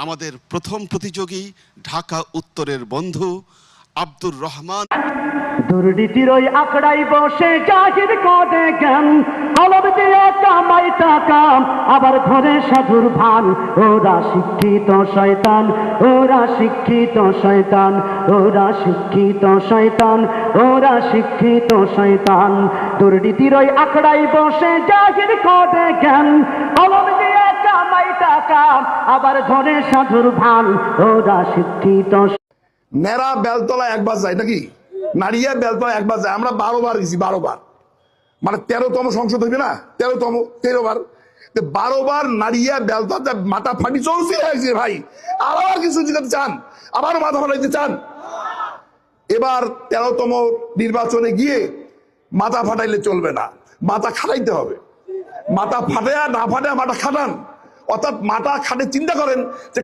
আমাদের প্রথম প্রতিযোগী ঢাকা উত্তরের বন্ধু আব্দুর রহমান। দুর্নীতির ওই আখড়াই বসে জাহির করে জ্ঞান, কলম দিয়ে কামাই টাকা আবার ধরে সাধুর ভান। ওরা শিক্ষিত শয়তান, ওরা শিক্ষিত শয়তান, ওরা শিক্ষিত শয়তান, ওরা শিক্ষিত শয়তান। দুর্নীতির ওই আখড়াই বসে জাহির করে জ্ঞান, কলম দিয়ে কামাই টাকা আবার ধরে সাধুর ভান। ওরা শিক্ষিত। নেরা বেলতলা একবার যায় নাকি, নারিয়া বেলতলা একবার যায়। আমরা 12 বার গেছি, 12 বার, মানে 13তম সংসদ হইবে না, 13 বার 12 বার নারিয়া বেলতলা মাথা ফাটি চলছে ভাই। আবার কিছু জিতাতে চান, আবার মাথা ফাটাইতে চান। এবার 13তম নির্বাচনে গিয়ে মাথা ফাটাইলে চলবে না, মাথা খাটাইতে হবে। মাথা ফাটায়া না ফাটায়া মাথা খাটান, অর্থাৎ মাথা খাটে চিন্তা করেন যে